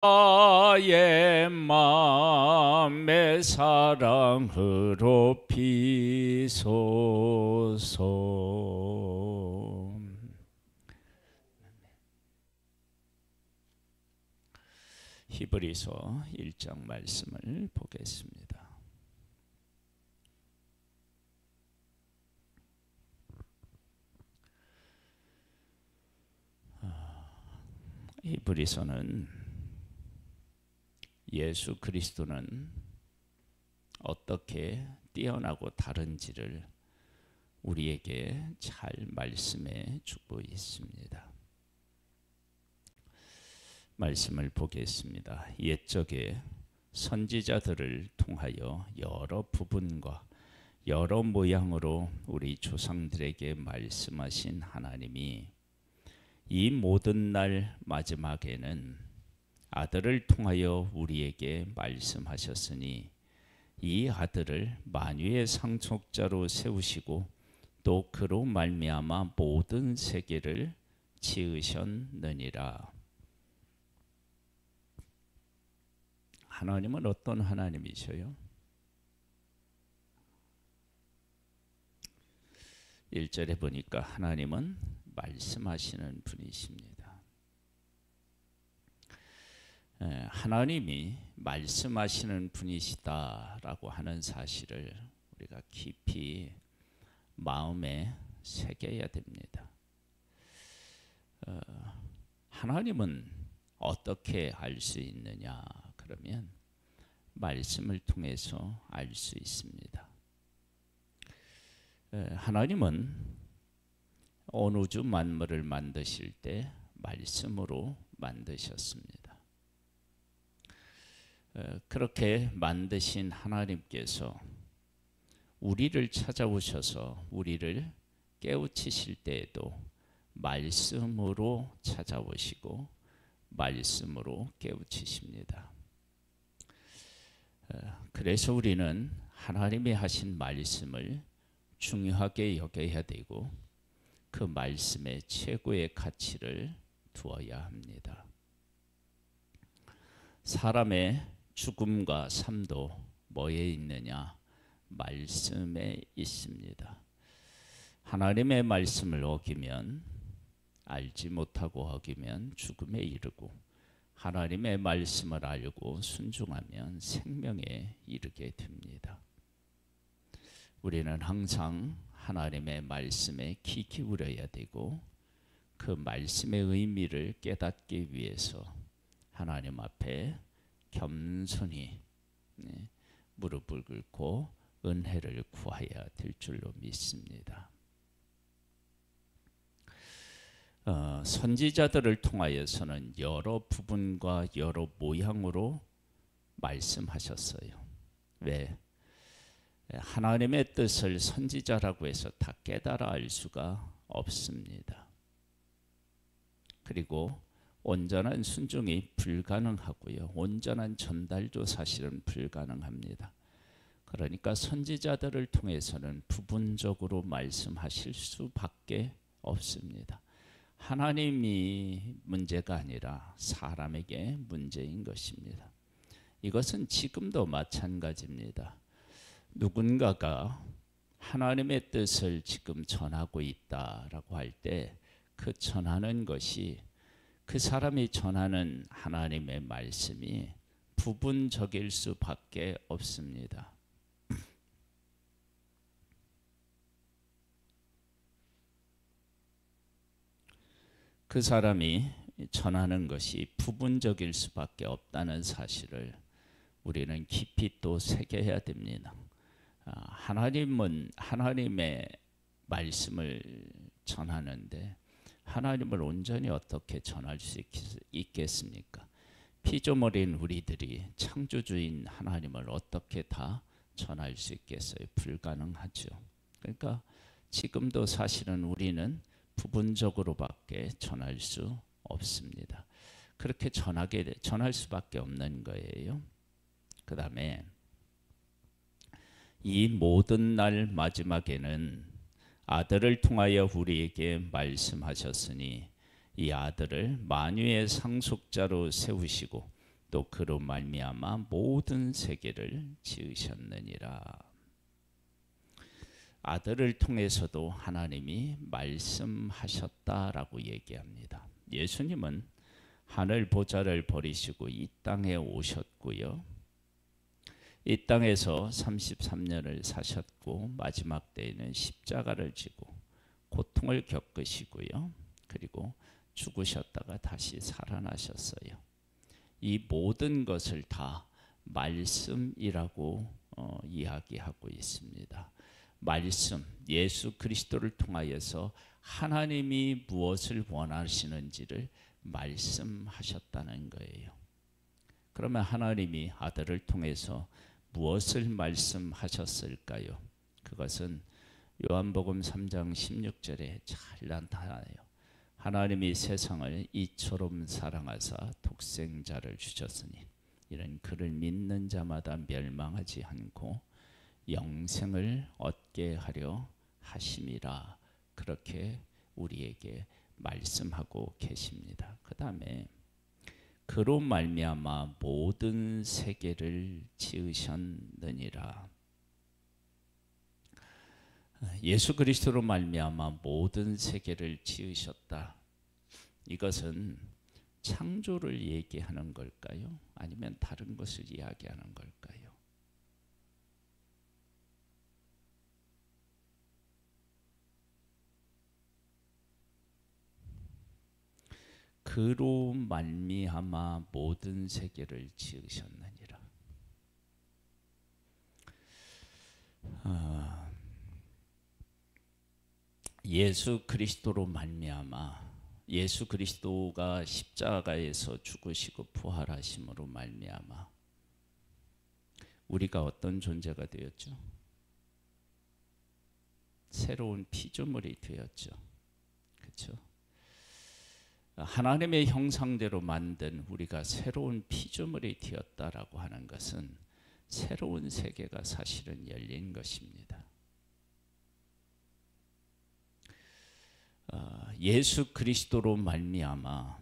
나의 맘의 사랑으로 비소서. 히브리서 1장 말씀을 보겠습니다. 히브리서는 예수 그리스도는 어떻게 뛰어나고 다른지를 우리에게 잘 말씀해 주고 있습니다. 말씀을 보겠습니다. 옛적에 선지자들을 통하여 여러 부분과 여러 모양으로 우리 조상들에게 말씀하신 하나님이 이 모든 날 마지막에는 아들을 통하여 우리에게 말씀하셨으니 이 아들을 만유의 상속자로 세우시고 또 그로 말미암아 모든 세계를 지으셨느니라. 하나님은 어떤 하나님이셔요? 1절에 보니까 하나님은 말씀하시는 분이십니다. 하나님이 말씀하시는 분이시다라고 하는 사실을 우리가 깊이 마음에 새겨야 됩니다. 하나님은 어떻게 알 수 있느냐? 그러면 말씀을 통해서 알 수 있습니다. 하나님은 온 우주 만물을 만드실 때 말씀으로 만드셨습니다. 그렇게 만드신 하나님께서 우리를 찾아오셔서 우리를 깨우치실 때에도 말씀으로 찾아오시고 말씀으로 깨우치십니다. 그래서 우리는 하나님이 하신 말씀을 중요하게 여겨야 되고 그 말씀에 최고의 가치를 두어야 합니다. 사람의 죽음과 삶도 뭐에 있느냐? 말씀에 있습니다. 하나님의 말씀을 어기면, 알지 못하고 어기면 죽음에 이르고, 하나님의 말씀을 알고 순종하면 생명에 이르게 됩니다. 우리는 항상 하나님의 말씀에 귀 기울여야 되고 그 말씀의 의미를 깨닫기 위해서 하나님 앞에 겸손히 무릎을 꿇고 은혜를 구해야 될 줄로 믿습니다. 선지자들을 통하여서는 여러 부분과 여러 모양으로 말씀하셨어요. 왜? 하나님의 뜻을 선지자라고 해서 다 깨달아 알 수가 없습니다. 그리고 온전한 순종이 불가능하고요. 온전한 전달도 사실은 불가능합니다. 그러니까 선지자들을 통해서는 부분적으로 말씀하실 수밖에 없습니다. 하나님이 문제가 아니라 사람에게 문제인 것입니다. 이것은 지금도 마찬가지입니다. 누군가가 하나님의 뜻을 지금 전하고 있다라고 할 때 그 전하는 것이 그 사람이 전하는 하나님의 말씀이 부분적일 수밖에 없습니다. 그 사람이 전하는 것이 부분적일 수밖에 없다는 사실을 우리는 깊이 또 새겨야 됩니다. 하나님은 하나님의 말씀을 전하는데 하나님을 온전히 어떻게 전할 수 있겠습니까? 피조물인 우리들이 창조주인 하나님을 어떻게 다 전할 수 있겠어요? 불가능하죠. 그러니까 지금도 사실은 우리는 부분적으로밖에 전할 수 없습니다. 그렇게 전할 수밖에 없는 거예요. 그 다음에 이 모든 날 마지막에는 아들을 통하여 우리에게 말씀하셨으니 이 아들을 만유의 상속자로 세우시고 또 그로 말미암아 모든 세계를 지으셨느니라. 아들을 통해서도 하나님이 말씀하셨다라고 얘기합니다. 예수님은 하늘 보좌를 버리시고 이 땅에 오셨고요. 이 땅에서 33년을 사셨고 마지막 때에는 십자가를 지고 고통을 겪으시고요. 그리고 죽으셨다가 다시 살아나셨어요. 이 모든 것을 다 말씀이라고 이야기하고 있습니다. 말씀, 예수 그리스도를 통하여서 하나님이 무엇을 원하시는지를 말씀하셨다는 거예요. 그러면 하나님이 아들을 통해서 무엇을 말씀하셨을까요? 그것은 요한복음 3장 16절에 잘 나타나요. 하나님이 세상을 이처럼 사랑하사 독생자를 주셨으니 이는 그를 믿는 자마다 멸망하지 않고 영생을 얻게 하려 하심이라. 그렇게 우리에게 말씀하고 계십니다. 그 다음에 그로 말미암아 모든 세계를 지으셨느니라. 예수 그리스도로 말미암아 모든 세계를 지으셨다. 이것은 창조를 얘기하는 걸까요? 아니면 다른 것을 이야기하는 걸까요? 그로 말미암아 모든 세계를 지으셨느니라. 예수 그리스도로 말미암아, 예수 그리스도가 십자가에서 죽으시고 부활하심으로 말미암아 우리가 어떤 존재가 되었죠? 새로운 피조물이 되었죠. 그렇죠? 하나님의 형상대로 만든 우리가 새로운 피조물이 되었다라고 하는 것은 새로운 세계가 사실은 열린 것입니다. 예수 그리스도로 말미암아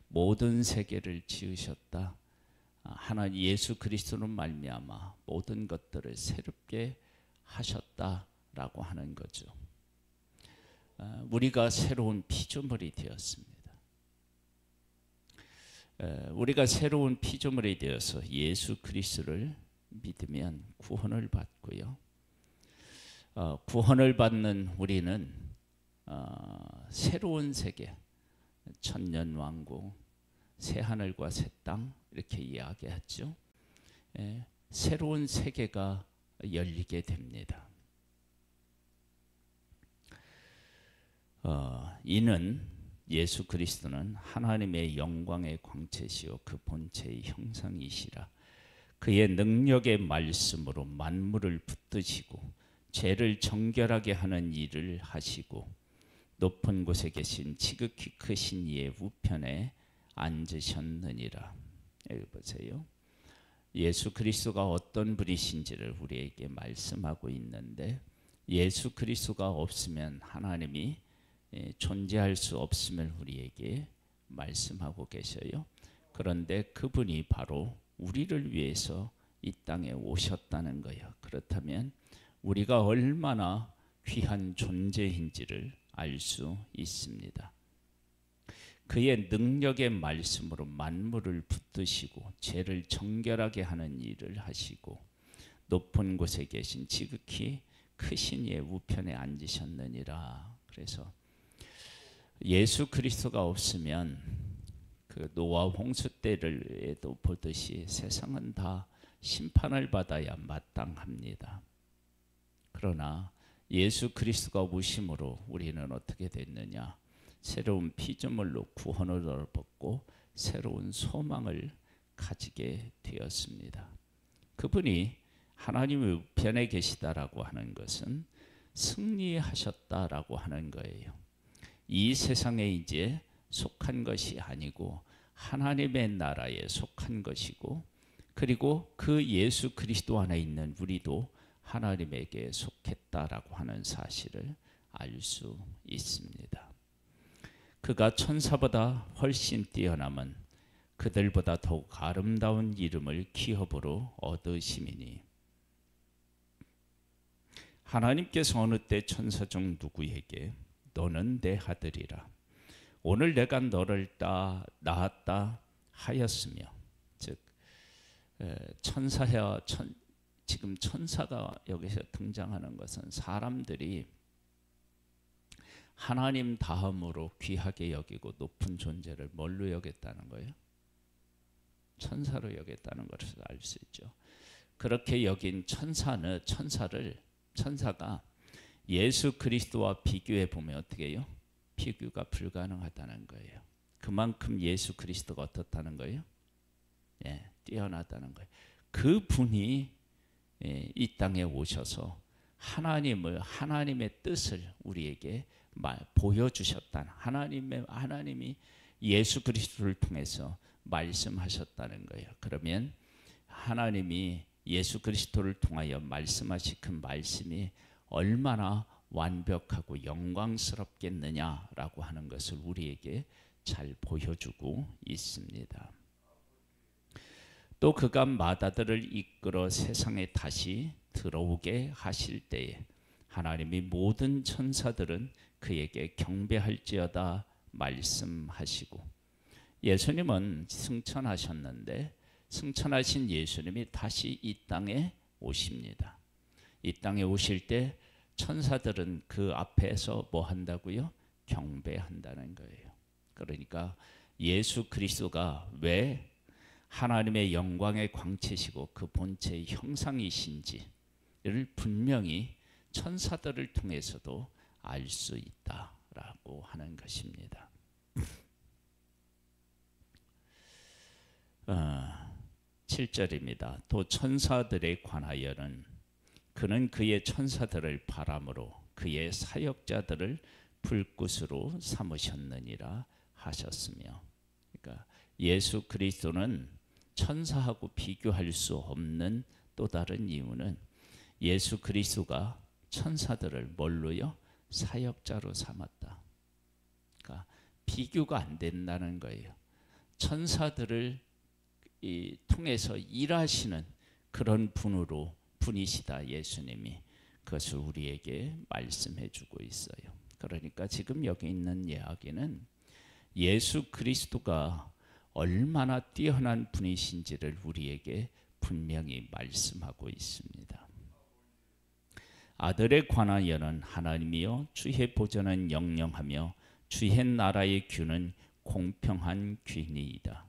모든 세계를 지으셨다. 하나님 예수 그리스도로 말미암아 모든 것들을 새롭게 하셨다라고 하는 거죠. 우리가 새로운 피조물이 되었습니다. 우리가 새로운 피조물이 되어서 예수 그리스도를 믿으면 구원을 받고요. 구원을 받는 우리는 새로운 세계, 천년왕국, 새하늘과 새 땅 이렇게 이야기하죠. 새로운 세계가 열리게 됩니다. 이는 예수 그리스도는 하나님의 영광의 광채시요 그 본체의 형상이시라. 그의 능력의 말씀으로 만물을 붙드시고 죄를 정결하게 하는 일을 하시고 높은 곳에 계신 지극히 크신 이의 우편에 앉으셨느니라. 여기 보세요. 예수 그리스도가 어떤 분이신지를 우리에게 말씀하고 있는데 예수 그리스도가 없으면 하나님이 존재할 수 없음을 우리에게 말씀하고 계셔요. 그런데 그분이 바로 우리를 위해서 이 땅에 오셨다는 거예요. 그렇다면 우리가 얼마나 귀한 존재인지를 알 수 있습니다. 그의 능력의 말씀으로 만물을 붙드시고 죄를 정결하게 하는 일을 하시고 높은 곳에 계신 지극히 크신 이의 우편에 앉으셨느니라. 그래서 예수 그리스도가 없으면 그 노아 홍수 때를에도 보듯이 세상은 다 심판을 받아야 마땅합니다. 그러나 예수 그리스도가 오심으로 우리는 어떻게 됐느냐? 새로운 피조물로 구원을 얻었고 새로운 소망을 가지게 되었습니다. 그분이 하나님의 우편에 계시다라고 하는 것은 승리하셨다라고 하는 거예요. 이 세상에 이제 속한 것이 아니고 하나님의 나라에 속한 것이고 그리고 그 예수 그리스도 안에 있는 우리도 하나님에게 속했다라고 하는 사실을 알 수 있습니다. 그가 천사보다 훨씬 뛰어남은 그들보다 더욱 아름다운 이름을 기업으로 얻으심이니. 하나님께서 어느 때 천사 중 누구에게 너는 내 아들이라 오늘 내가 너를 낳았다 하였으며, 즉 천사야, 지금 천사가 여기서 등장하는 것은 사람들이 하나님 다음으로 귀하게 여기고 높은 존재를 뭘로 여겼다는 거예요? 천사로 여겼다는 것을 알 수 있죠. 그렇게 여긴 천사가 예수 그리스도와 비교해 보면 어떻게 해요? 비교가 불가능하다는 거예요. 그만큼 예수 그리스도가 어떻다는 거예요? 뛰어나다는 거예요. 그 분이 이 땅에 오셔서 하나님의 뜻을 우리에게 보여주셨다는, 하나님이 예수 그리스도를 통해서 말씀하셨다는 거예요. 그러면 하나님이 예수 그리스도를 통하여 말씀하신 그 말씀이 얼마나 완벽하고 영광스럽겠느냐라고 하는 것을 우리에게 잘 보여주고 있습니다. 또 그가 마다들을 이끌어 세상에 다시 들어오게 하실 때에 하나님이 모든 천사들은 그에게 경배할지어다 말씀하시고, 예수님은 승천하셨는데 승천하신 예수님이 다시 이 땅에 오십니다. 이 땅에 오실 때 천사들은 그 앞에서 뭐 한다고요? 경배한다는 거예요. 그러니까 예수 그리스도가 왜 하나님의 영광의 광채시고 그 본체의 형상이신지를 분명히 천사들을 통해서도 알 수 있다라고 하는 것입니다. 7절입니다. 또 천사들에 관하여는 그는 그의 천사들을 바람으로 그의 사역자들을 불꽃으로 삼으셨느니라 하셨으며, 그러니까 예수 그리스도는 천사하고 비교할 수 없는 또 다른 이유는 예수 그리스도가 천사들을 뭘로요? 사역자로 삼았다. 그러니까 비교가 안 된다는 거예요. 천사들을 통해서 일하시는 그런 분이시다 예수님이. 그것을 우리에게 말씀해 주고 있어요. 그러니까 지금 여기 있는 이야기는 예수 그리스도가 얼마나 뛰어난 분이신지를 우리에게 분명히 말씀하고 있습니다. 아들에 관하여는 하나님이여 주의 보좌는 영영하며 주의 나라의 규는 공평한 규니이다.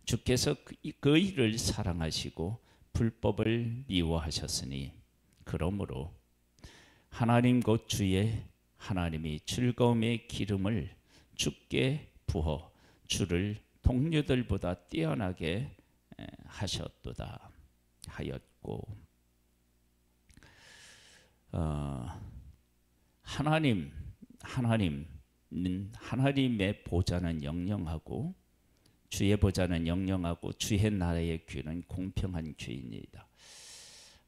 주께서 그 일을 사랑하시고 불법을 미워하셨으니 그러므로 하나님 곧 주의 하나님이 즐거움의 기름을 주께 부어 주를 동료들보다 뛰어나게 하셨도다 하였고, 하나님의 보좌는 영영하고 주의 보좌는 영영하고 주의 나라의 규는 공평한 규입니다.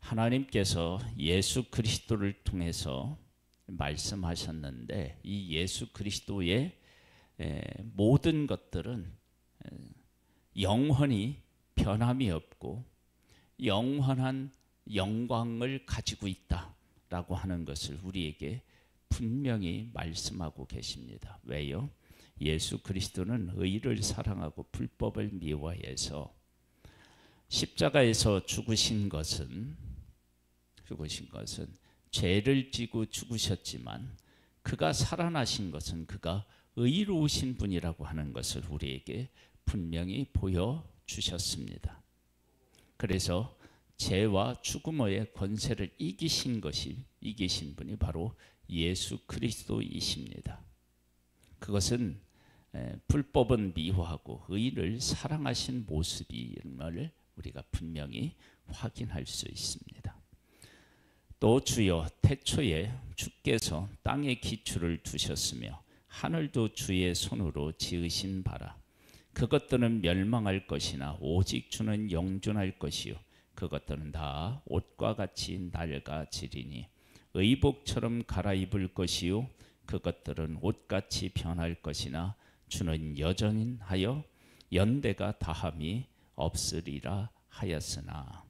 하나님께서 예수 그리스도를 통해서 말씀하셨는데 이 예수 그리스도의 모든 것들은 영원히 변함이 없고 영원한 영광을 가지고 있다라고 하는 것을 우리에게 분명히 말씀하고 계십니다. 왜요? 예수 그리스도는 의를 사랑하고 불법을 미워해서 십자가에서 죽으신 것은 죄를 지고 죽으셨지만 그가 살아나신 것은 그가 의로우신 분이라고 하는 것을 우리에게 분명히 보여주셨습니다. 그래서 죄와 죽음의 권세를 이기신 분이 바로 예수 그리스도이십니다. 그것은 불법은 미워하고 의를 사랑하신 모습임을 우리가 분명히 확인할 수 있습니다. 또 주여 태초에 주께서 땅에 기초를 두셨으며 하늘도 주의 손으로 지으신 바라. 그것들은 멸망할 것이나 오직 주는 영존할 것이요 그것들은 다 옷과 같이 낡아지리니 의복처럼 갈아입을 것이요 그것들은 옷같이 변할 것이나 주는 여전하여 연대가 다함이 없으리라 하였으나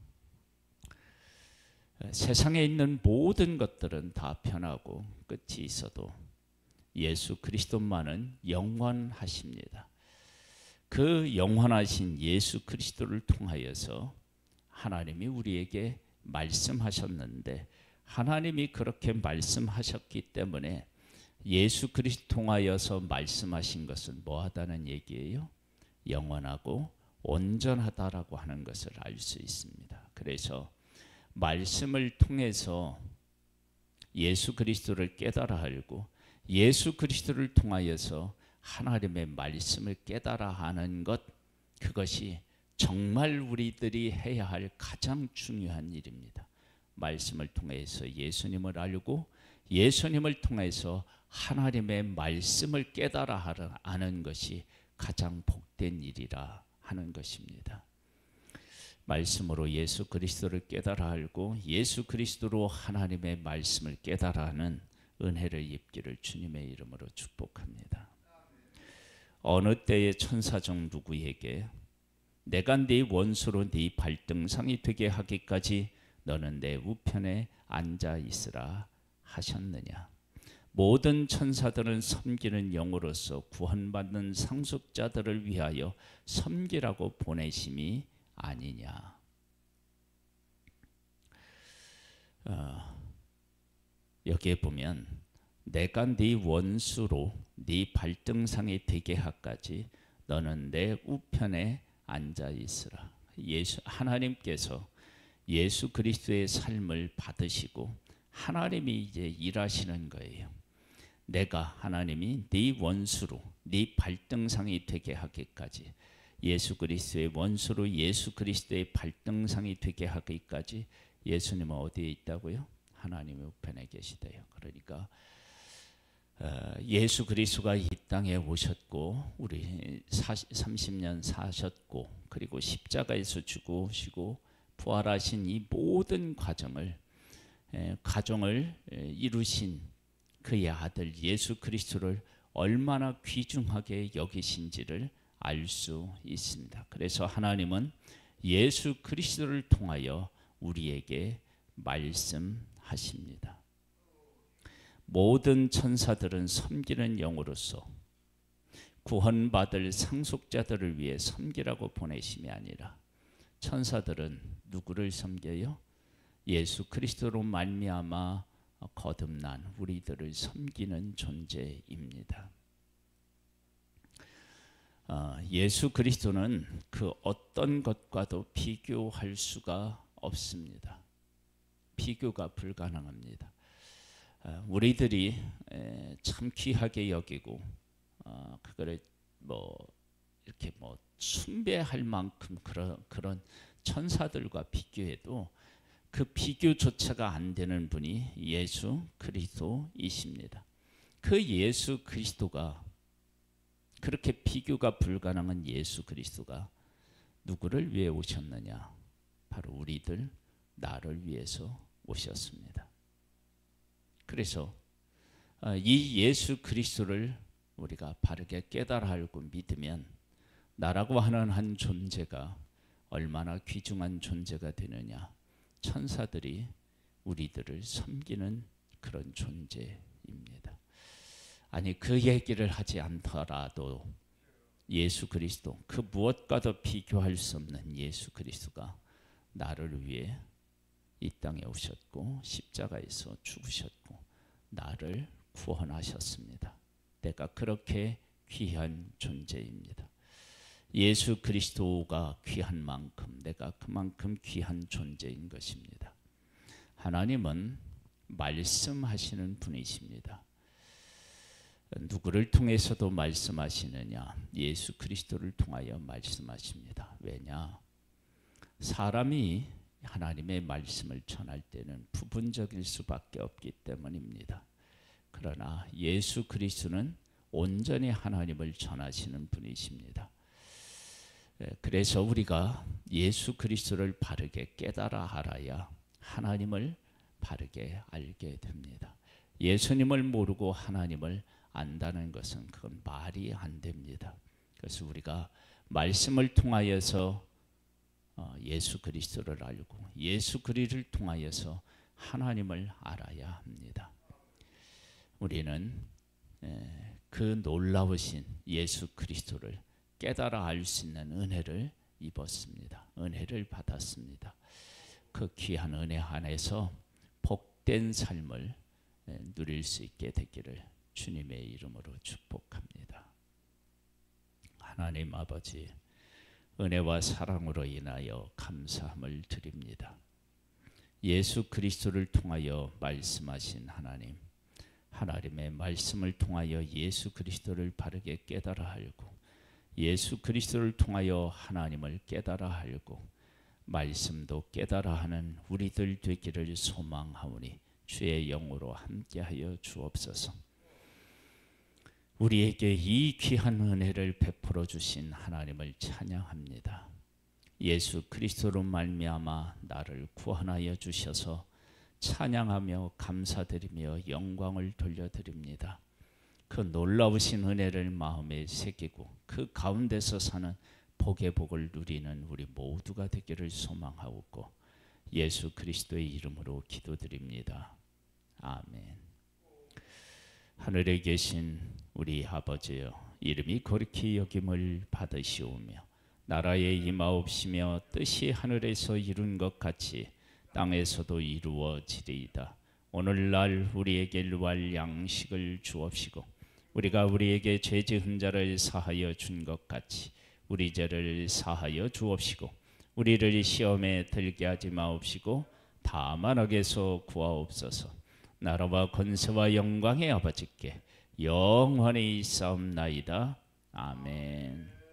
세상에 있는 모든 것들은 다 변하고 끝이 있어도 예수 그리스도만은 영원하십니다. 그 영원하신 예수 그리스도를 통하여서 하나님이 우리에게 말씀하셨는데, 하나님이 그렇게 말씀하셨기 때문에 예수 그리스도 통하여서 말씀하신 것은 뭐하다는 얘기예요? 영원하고 온전하다라고 하는 것을 알 수 있습니다. 그래서 말씀을 통해서 예수 그리스도를 깨달아 알고 예수 그리스도를 통하여서 하나님의 말씀을 깨달아 하는 것, 그것이 정말 우리들이 해야 할 가장 중요한 일입니다. 말씀을 통해서 예수님을 알고 예수님을 통해서 하나님의 말씀을 깨달아 아는 것이 가장 복된 일이라 하는 것입니다. 말씀으로 예수 그리스도를 깨달아 알고 예수 그리스도로 하나님의 말씀을 깨달아 하는 은혜를 입기를 주님의 이름으로 축복합니다. 어느 때의 천사 중 누구에게 내가 네 원수로 네 발등상이 되게 하기까지 너는 내 우편에 앉아 있으라 하셨느냐? 모든 천사들은 섬기는 영으로서 구원받는 상속자들을 위하여 섬기라고 보내심이 아니냐. 여기에 보면 내가 네 원수로 네 발등상이 되게 하까지 너는 내 우편에 앉아 있으라. 하나님께서 예수 그리스도의 삶을 받으시고 하나님이 이제 일하시는 거예요. 하나님이 네 원수로 네 발등상이 되게 하기까지, 예수 그리스도의 원수로 예수 그리스도의 발등상이 되게 하기까지 예수님은 어디에 있다고요? 하나님의 우편에 계시대요. 그러니까 예수 그리스도가 이 땅에 오셨고 우리 30년 사셨고 그리고 십자가에서 죽으시고 부활하신 이 모든 가정을 이루신 그의 아들 예수 그리스도를 얼마나 귀중하게 여기신지를 알 수 있습니다. 그래서 하나님은 예수 그리스도를 통하여 우리에게 말씀하십니다. 모든 천사들은 섬기는 영으로서 구원받을 상속자들을 위해 섬기라고 보내심이 아니라, 천사들은 누구를 섬겨요? 예수 그리스도로 말미암아 거듭난 우리들을 섬기는 존재입니다. 예수 그리스도는 그 어떤 것과도 비교할 수가 없습니다. 비교가 불가능합니다. 우리들이 참 귀하게 여기고 그거를 이렇게 숭배할 만큼 그런 천사들과 비교해도 그 비교조차가 안 되는 분이 예수 그리스도이십니다. 그 예수 그리스도가, 그렇게 비교가 불가능한 예수 그리스도가 누구를 위해 오셨느냐? 바로 우리들, 나를 위해서 오셨습니다. 그래서 이 예수 그리스도를 우리가 바르게 깨달아 알고 믿으면 나라고 하는 한 존재가 얼마나 귀중한 존재가 되느냐? 천사들이 우리들을 섬기는 그런 존재입니다. 아니, 그 얘기를 하지 않더라도 예수 그리스도, 그 무엇과도 비교할 수 없는 예수 그리스도가 나를 위해 이 땅에 오셨고 십자가에서 죽으셨고 나를 구원하셨습니다. 내가 그렇게 귀한 존재입니다. 예수 그리스도가 귀한 만큼 내가 그만큼 귀한 존재인 것입니다. 하나님은 말씀하시는 분이십니다. 누구를 통해서도 말씀하시느냐? 예수 그리스도를 통하여 말씀하십니다. 왜냐? 사람이 하나님의 말씀을 전할 때는 부분적일 수밖에 없기 때문입니다. 그러나 예수 그리스도는 온전히 하나님을 전하시는 분이십니다. 그래서 우리가 예수 그리스도를 바르게 깨달아 알아야 하나님을 바르게 알게 됩니다. 예수님을 모르고 하나님을 안다는 것은 그건 말이 안 됩니다. 그래서 우리가 말씀을 통하여서 예수 그리스도를 알고 예수 그리스도를 통하여서 하나님을 알아야 합니다. 우리는 그 놀라우신 예수 그리스도를 깨달아 알 수 있는 은혜를 입었습니다. 은혜를 받았습니다. 그 귀한 은혜 안에서 복된 삶을 누릴 수 있게 되기를 주님의 이름으로 축복합니다. 하나님 아버지, 은혜와 사랑으로 인하여 감사함을 드립니다. 예수 그리스도를 통하여 말씀하신 하나님, 하나님의 말씀을 통하여 예수 그리스도를 바르게 깨달아 알고 예수 그리스도를 통하여 하나님을 깨달아 알고 말씀도 깨달아 하는 우리들 되기를 소망하오니 주의 영으로 함께하여 주옵소서. 우리에게 이 귀한 은혜를 베풀어 주신 하나님을 찬양합니다. 예수 그리스도로 말미암아 나를 구원하여 주셔서 찬양하며 감사드리며 영광을 돌려드립니다. 그 놀라우신 은혜를 마음에 새기고 그 가운데서 사는 복의 복을 누리는 우리 모두가 되기를 소망하옵고 예수 그리스도의 이름으로 기도드립니다. 아멘. 하늘에 계신 우리 아버지여, 이름이 거룩히 여김을 받으시오며 나라에 임하옵시며 뜻이 하늘에서 이룬 것 같이 땅에서도 이루어지리이다. 오늘날 우리에게 일할 양식을 주옵시고 우리가 우리에게 죄 지은 자를 사하여 준 것 같이 우리 죄를 사하여 주옵시고 우리를 시험에 들게 하지 마옵시고 다만 악에서 구하옵소서. 나라와 권세와 영광의 아버지께 영원히 있사옵나이다. 아멘.